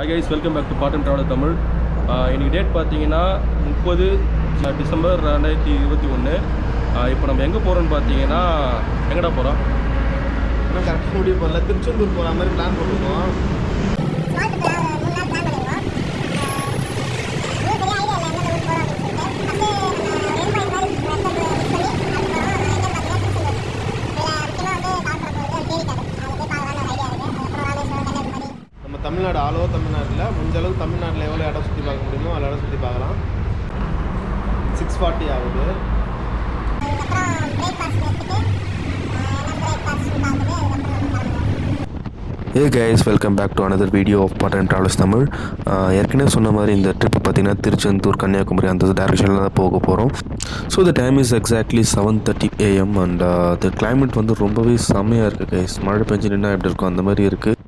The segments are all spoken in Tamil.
Hi guys, welcome back to Part Time Travel Tamil. இன்னைக்கு டேட் பார்த்தீங்கன்னா 30 டிசம்பர் 2021. இப்போ நம்ம எங்கே போகிறோம்னு பார்த்தீங்கன்னா எங்கடா போகிறோம்? கரெக்டாக முடிவு போகல, திருச்செந்தூர் போகிற மாதிரி பிளான் போட்டுருக்கோம். தமிழ்நாடு ஆல் ஓவர் தமிழ்நாட்டில் முடிஞ்ச அளவுக்கு தமிழ்நாட்டில் எவ்வளோ இடம் சுற்றி பார்க்க முடியுமோ அவ்வளோ இடம் சுற்றி பார்க்கலாம். 6:40 ஆகுது. Hey guys, welcome back to another video of Part Time Travelers Tamil. ஏற்கனவே சொன்ன மாதிரி இந்த ட்ரிப் பார்த்திங்கன்னா திருச்செந்தூர் கன்னியாகுமரி அந்த டைரெக்ஷனில் தான் போக போகிறோம். So the time is exactly 7:30 AM and the climate வந்து ரொம்பவே செம்மையாக இருக்குது கைஸ். மழை பெஞ்சு நின்னா எப்படி இருக்கும் அந்த மாதிரி இருக்குது.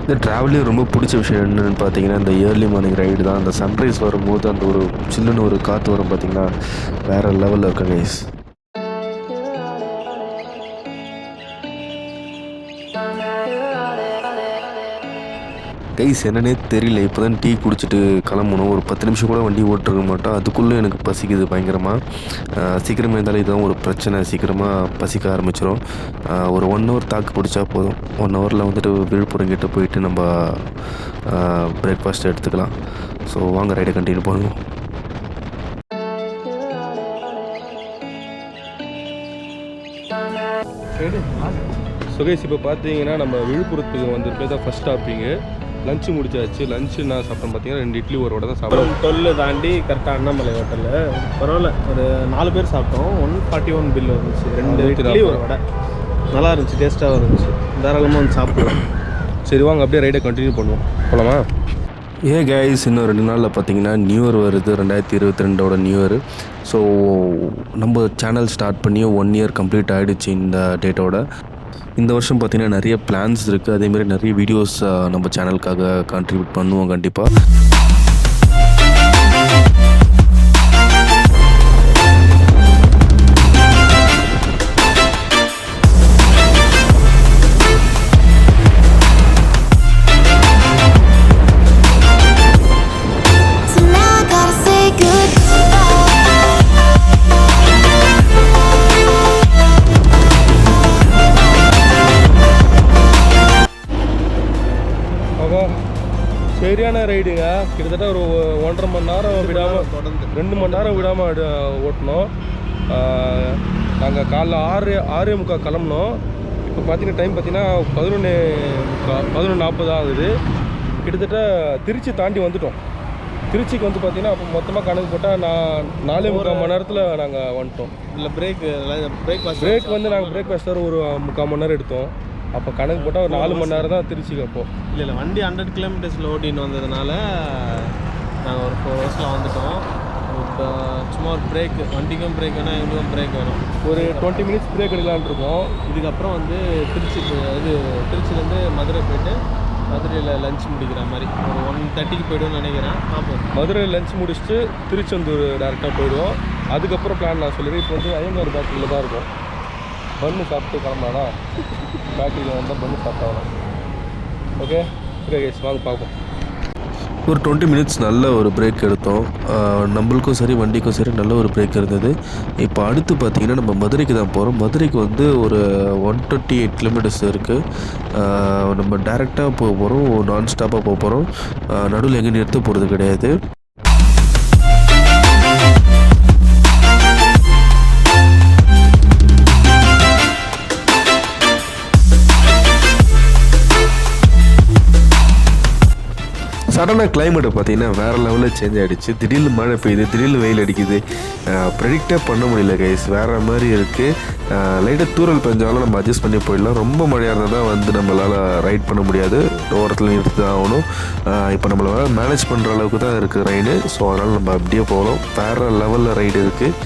இந்த ட்ராவல்லையும் ரொம்ப பிடிச்ச விஷயம் என்னென்னு பார்த்தீங்கன்னா இந்த ஏர்லி மார்னிங் ரைடு தான். அந்த சன்ரைஸ் வரும்போது அந்த ஒரு சில்லுன்னு ஒரு காற்று வரும் பார்த்திங்கன்னா வேறு லெவலில் இருக்கு கைஸ். கைஸ் என்னன்னே தெரியல, இப்போ தான் டீ குடிச்சிட்டு கிளம்பணும். ஒரு 10 நிமிஷம் கூட வண்டி ஓட்டிருக்க மாட்டோம், அதுக்குள்ளே எனக்கு பசிக்குது பயங்கரமாக. சீக்கிரமாக இருந்தாலும் இதுதான் ஒரு பிரச்சனை, சீக்கிரமாக பசிக்க ஆரம்பிச்சிடும். ஒரு 1 hour தாக்கு பிடிச்சா போதும். 1 hourல வந்துட்டு விழுப்புரம் கிட்ட போயிட்டு நம்ம பிரேக்ஃபாஸ்ட் எடுத்துக்கலாம். ஸோ வாங்க ரைடை கண்டினியூ பண்ணுவோம். ஸோ கைஸ் இப்போ பார்த்தீங்கன்னா நம்ம விழுப்புரத்துக்கு வந்துருக்கு தான் ஃபஸ்ட் ஸ்டாப்பிங்கு. லஞ்சு முடிச்சாச்சு. லஞ்சு நான் சாப்பிட்டேன் பார்த்தீங்கன்னா 2 இட்லி ஒரு வடை தான் சாப்பிட்டோம். 12 தாண்டி கரெக்டாக அண்ணாமலை ஹோட்டலில் பரவாயில்ல, ஒரு 4 பேர் சாப்பிட்டோம். 141 பில் வந்துச்சு. 2 இட்லி ஒரு வடை நல்லா இருந்துச்சு, டேஸ்ட்டாகவும் இருந்துச்சு. தாராளமாக வந்து சாப்பிடுவோம். சரி வாங்க அப்படியே ரைடை கண்டினியூ பண்ணுவோம். போகலாமா? கைஸ் இன்னும் 2 நாளில் பார்த்தீங்கன்னா நியூ இயர் வருது, 2022 நியூ இயர். ஸோ நம்ம சேனல் ஸ்டார்ட் பண்ணி 1 year கம்ப்ளீட் ஆகிடுச்சு இந்த டேட்டோட. இந்த வருஷம் பார்த்திங்கன்னா நிறைய பிளான்ஸ் இருக்குது. அதேமாதிரி நிறைய வீடியோஸ் நம்ம சேனலுக்காக கான்ட்ரிபியூட் பண்ணுவோம் கண்டிப்பாக. சரியான ரைடுங்க. கிட்டத்தட்ட ஒரு 1.5 மணி நேரம் விடாமல், 2 மணி நேரம் விடாமல் ஓட்டினோம். நாங்கள் காலைல 6:45 கிளம்புனோம். இப்போ பார்த்தீங்கன்னா டைம் பார்த்தீங்கன்னா 11:40 ஆகுது. கிட்டத்தட்ட திருச்சி தாண்டி வந்துட்டோம். திருச்சிக்கு வந்து பார்த்தீங்கன்னா அப்போ மொத்தமாக கணக்கு போட்டால் 4.25 மணி நேரத்தில் நாங்கள் வந்துட்டோம். இல்லை பிரேக் வந்து நாங்கள் பிரேக்ஃபாஸ்ட் ஒரு 3/4 மணி நேரம் எடுத்தோம். அப்போ கணக்கு போட்டால் ஒரு 4 மணி நேரம் தான் திருச்சிக்கு. அப்போது இல்லை வண்டி 100 கிலோமீட்டர்ஸில் ஓட்டின்னு வந்ததுனால நாங்கள் ஒரு 4 hours வந்துட்டோம். இப்போ சும்மா ஒரு பிரேக், வண்டிக்கும் பிரேக் வேணும், எங்களுக்கும் பிரேக் வேணும். ஒரு 20 minutes பிரேக் எடுக்கலான் இருக்கோம். இதுக்கப்புறம் வந்து திருச்சிலேருந்து மதுரை போய்ட்டு மதுரையில் லஞ்ச் முடிக்கிற மாதிரி ஒரு 1:30க்கு போய்டுவோம்னு நினைக்கிறேன். பார்ப்போம். மதுரையில் லஞ்ச் முடிச்சுட்டு திருச்செந்தூர் டேரெக்டாக போயிடுவோம். அதுக்கப்புறம் பிளான் நான் சொல்லிடுறேன். இப்போ வந்து ஐயங்கார் பேக்கரியில் தான் இருக்கும். பன்னு சாப்பிட்டு கிளம்பலானா? பேக்கரியில் வந்தால் பன்னு சாப்பிட்டாகலாம். ஓகே கைஸ் வாங்க பார்ப்போம். ஒரு 20 minutes நல்ல ஒரு பிரேக் எடுத்தோம். நம்மளுக்கும் சரி வண்டிக்கும் சரி நல்ல ஒரு பிரேக் இருந்தது. இப்போ அடுத்து பார்த்திங்கன்னா நம்ம மதுரைக்கு தான் போகிறோம். மதுரைக்கு வந்து ஒரு 128 kilometers இருக்குது. நம்ம டேரெக்டாக போக போகிறோம், நான் ஸ்டாப்பாக போக போகிறோம். நடுவில் எங்கே நிறுத்த போகிறது கிடையாது. சடனாக கிளைமேட்டை பார்த்திங்கன்னா வேறு லெவலில் சேஞ்ச் ஆகிடுச்சு. திடீர்னு மழை பெய்யுது, திடீர்னு வெயில் அடிக்குது. ப்ரெடிக்டே பண்ண முடியல கைஸ், வேறு மாதிரி இருக்குது. லைட்டாக தூரல் பெஞ்சாலும் நம்ம அட்ஜஸ்ட் பண்ணி போயிடலாம். ரொம்ப மழையாக இருந்தால் தான் வந்து நம்மளால் ரைட் பண்ண முடியாது, ஓரத்தில் நிறுத்தி தான் ஆகணும். இப்போ நம்மளால் மேனேஜ் பண்ணுற அளவுக்கு தான் இருக்குது ரைடு. ஸோ அதனால் நம்ம அப்படியே போகலாம். வேறு லெவலில் ரைடு இருக்குது.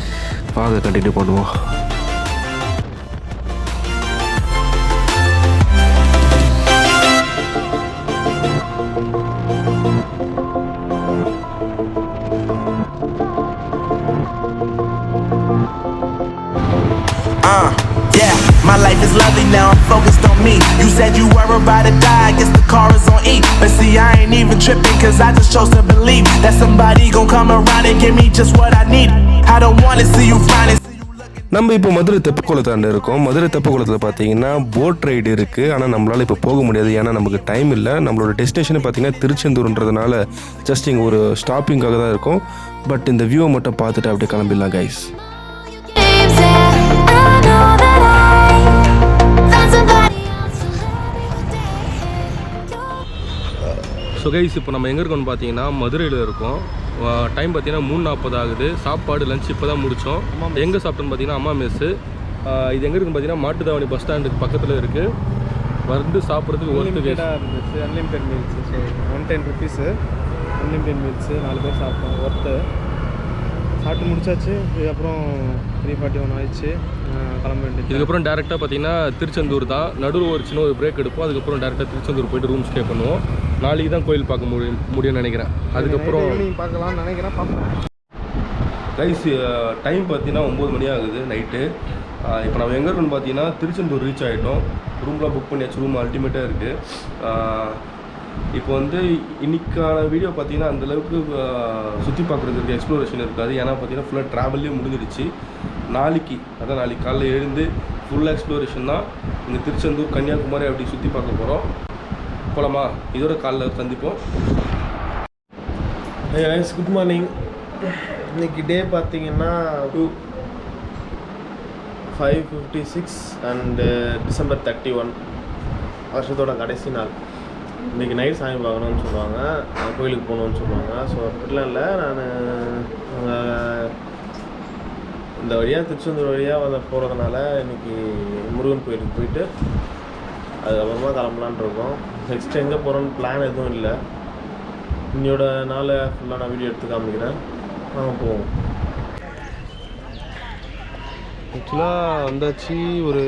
வாங்க கண்டினியூ பண்ணுவோம். My life is lovely, now I'm focused on me. You said you were about to die, I guess the car is on E. But see, I ain't even tripping, cause I just chose to believe that somebody gon' come around and give me just what I need. I don't wanna see you finally. நம்ம இப்போ மதுரை தெப்பக்குளத்தாண்ட இருக்கோம். மதுரை தெப்பக்குளத்தில் பார்த்தீங்கன்னா போட் ரைடு இருக்குது. ஆனால் நம்மளால் இப்போ போக முடியாது, ஏன்னா நமக்கு டைம் இல்லை. நம்மளோட டெஸ்டினேஷனை பார்த்தீங்கன்னா திருச்செந்தூர்ன்றதுனால ஜஸ்ட் இங்கே ஒரு ஸ்டாப்பிங்காக தான் இருக்கும். பட் இந்த வியூவை மட்டும் பார்த்துட்டு அப்படியே கிளம்பிடலாம் கைஸ். ஸோ கைஸ், இப்போ நம்ம எங்கே இருக்கோம்னு பார்த்தீங்கன்னா மதுரையில் இருக்கோம். டைம் பார்த்தீங்கன்னா 3:40 ஆகுது. சாப்பாடு லஞ்ச் இப்போ தான் முடித்தோம். எங்கே சாப்பிட்டோன்னு பார்த்தீங்கன்னா அம்மா மெஸ்ஸு. இது எங்கே இருக்குன்னு பார்த்தீங்கன்னா மாட்டுத்தாவணி பஸ் ஸ்டாண்டுக்கு பக்கத்தில் இருக்குது. வந்து சாப்பிட்றதுக்கு ஒருத்தர் இருந்துச்சு. Unlimited meals. So 110 rupees unlimited meals. 4 பேர் சாப்பிட்டோம். சாப்பிட்டு முடிச்சாச்சு. இதுக்கப்புறம் 3:41 ஆயிடுச்சு. கிளம்ப வேண்டியது. இதுக்கப்புறம் டேரெக்டாக பார்த்தீங்கன்னா திருச்செந்தூர் தான். நடுவில் ஒரு சின்ன ஒரு பிரேக் எடுப்போம். அதுக்கப்புறம் டேரெக்டாக திருச்செந்தூர் போய்ட்டு ரூம் ஸ்டே பண்ணுவோம். நாளைக்கு தான் கோயில் பார்க்க முடியும்னு நினைக்கிறேன். அதுக்கப்புறம் பார்க்கலாம்னு நினைக்கிறேன். பார்ப்போம் கைஸ். டைம் பார்த்தீங்கன்னா 9 மணி ஆகுது நைட்டு. இப்போ நம்ம எங்கே இருக்கோம்னு பார்த்தீங்கன்னா திருச்செந்தூர் ரீச் ஆகிட்டோம். ரூம்லாம் புக் பண்ணியாச்சு. ரூம் அல்டிமேட்டாக இருக்குது. இப்போ வந்து இன்றைக்கான வீடியோ பார்த்தீங்கன்னா அந்தளவுக்கு சுற்றி பார்க்குறதுக்கு எக்ஸ்ப்ளோரேஷன் இருக்காது. ஏன்னா பார்த்தீங்கன்னா ஃபுல்லாக ட்ராவல்லே முடிஞ்சிடுச்சு. நாளைக்கு காலையில் எழுந்து ஃபுல்லாக எக்ஸ்ப்ளோரேஷன் தான். இங்கே திருச்செந்தூர் கன்னியாகுமரி அப்படி சுற்றி பார்க்க போகிறோம். போகலாமா? இதோட காலைல சந்திப்போம். Good morning. இன்னைக்கு டே பார்த்தீங்கன்னா 5:56 அண்டு December 31, வருஷத்தோட கடைசி நாள். இன்றைக்கி நைட் சாமி பார்க்கணுன்னு சொல்லுவாங்க, கோயிலுக்கு போகணுன்னு சொல்லுவாங்க. ஸோ அப்படிலாம் இல்லை, நான் இந்த வழியாக திருச்செந்தூர் வழியாக போகிறதுனால இன்றைக்கி முருகன் கோயிலுக்கு போயிட்டு அதுக்கப்புறமா கிளம்பலான் இருக்கோம். நெக்ஸ்ட் எங்கே போகிறோன்னு பிளான் எதுவும் இல்லை. இன்னையோட நாளை ஃபுல்லாக நான் வீடியோ எடுத்து காமிக்கிறேன். நாங்கள் போவோம். ஆக்சுவலாக வந்தாச்சு. ஒரு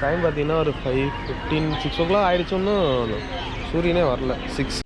டைம் பார்த்தீங்கன்னா ஒரு 5:15 6 o'clock ஆகிடுச்சு. ஒன்றும் சூரியனே வரல. 6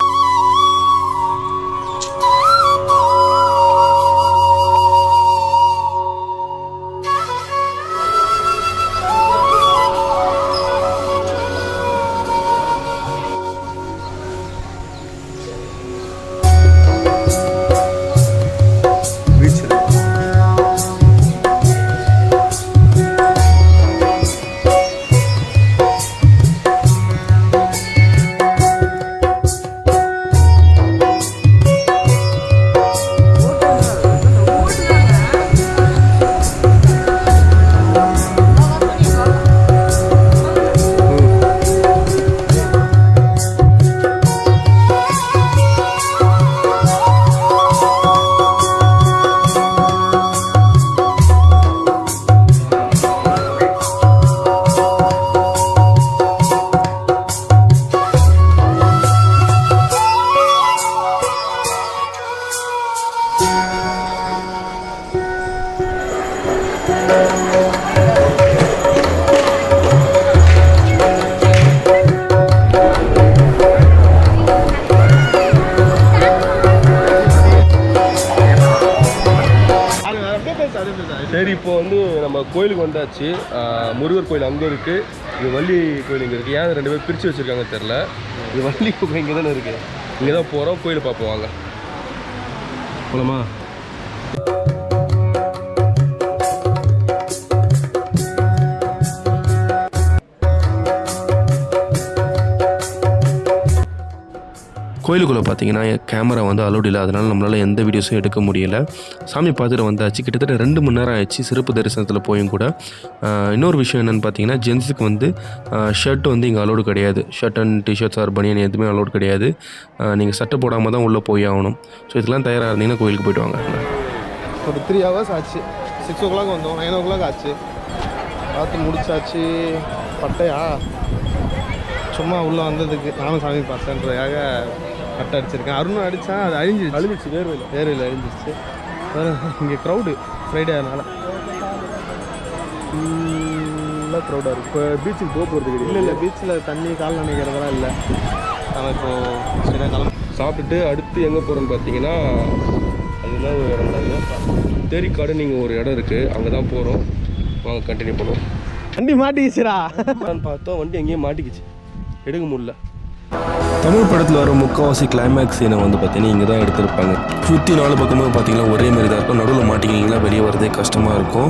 சரி, இப்போ வந்து நம்ம கோயிலுக்கு வந்தாச்சு. முருகர் கோயில் அங்கே இருக்குது, இது வள்ளி கோயில் இங்கே இருக்குது. ஏன் 2 பேர் பிரித்து வச்சுருக்காங்க தெரில. இது வள்ளி கோயில் இங்கே தானே இருக்குது. இங்கே தான் போகிறோம். கோயில் பார்ப்போம் வாங்க. போகலாமா? கோயிலுக்குள்ளே பார்த்தீங்கன்னா கேமரா வந்து அலோடு இல்லை, அதனால் நம்மளால் எந்த வீடியோஸும் எடுக்க முடியலை. சாமி பார்த்துட்டு வந்தாச்சு. கிட்டத்தட்ட 2 மணி நேரம் ஆயிடுச்சு சிறப்பு தரிசனத்தில் போயும் கூட. இன்னொரு விஷயம் என்னென்னு பார்த்தீங்கன்னா, ஜென்ஸுக்கு வந்து ஷர்ட் வந்து இங்கே அலோடு கிடையாது. ஷர்ட் அண்ட் டிஷர்ட்ஸ் ஆர் பனியன் எதுவுமே அலோடு கிடையாது. நீங்கள் சட்டை போடாமல் தான் உள்ளே போய் ஆகணும். ஸோ இதெல்லாம் தயாராக இருந்தீங்கன்னா கோயிலுக்கு போய்ட்டு வாங்க. ஒரு 3 hours ஆச்சு. 6 o'clock வந்தோம். 9 o'clock ஆச்சு. பார்த்து முடிச்சாச்சு. பட்டையா சும்மா உள்ளே வந்ததுக்கு நானும் சாமி பார்த்தேன்றதுக்காக கட்டை அடிச்சிருக்கேன். அருணும் அடித்தான், அது அழிஞ்சிருச்சு. வேர்வையில் அழிஞ்சிருச்சு. இங்கே க்ரௌடு ஃப்ரைடே அதனால் ஃபுல்லாக க்ரௌடாக இருக்குது. இப்போ பீச்சுக்கு போக போகிறது கிடையாது. இல்லை பீச்சில் தண்ணி கால் நினைக்கிறதெல்லாம் இல்லை. நம்ம இப்போது சரியாக சாப்பிட்டுட்டு அடுத்து எங்கே போகிறோன்னு பார்த்தீங்கன்னா, அதுதான் ஒரு இடம். தேரிக்காடு நீங்கள் ஒரு இடம் இருக்குது, அங்கே தான் போகிறோம். வாங்க கண்டினியூ பண்ணுவோம். வண்டி மாட்டிக்கிச்சுடா. நான் பார்த்தோம் வண்டி எங்கேயும் மாட்டிக்கிச்சு, எடுக்க முடியல. தமிழ் படத்தில் வர முக்கால்வாசி கிளைமேக்ஸ் சீனை வந்து பார்த்தீங்கன்னா இங்கே தான் எடுத்திருப்பாங்க. சுற்றி 4 பக்கமும் பார்த்தீங்கன்னா ஒரே மாதிரி தான் இருக்கும். நடுவில் மாட்டிக்கிங்கன்னா வெளியே வரதே கஷ்டமாக இருக்கும்.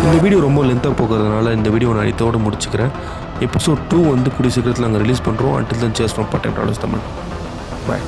இந்த வீடியோ ரொம்ப லென்த்தாக போகிறதுனால இந்த வீடியோ நான் இதோடு முடிச்சுக்கிறேன். எபிசோட் 2 வந்து கூடிய சீக்கிரத்தில் நாங்கள் ரிலீஸ் பண்ணுறோம். Until then chairs from part time travellers Tamil. Bye.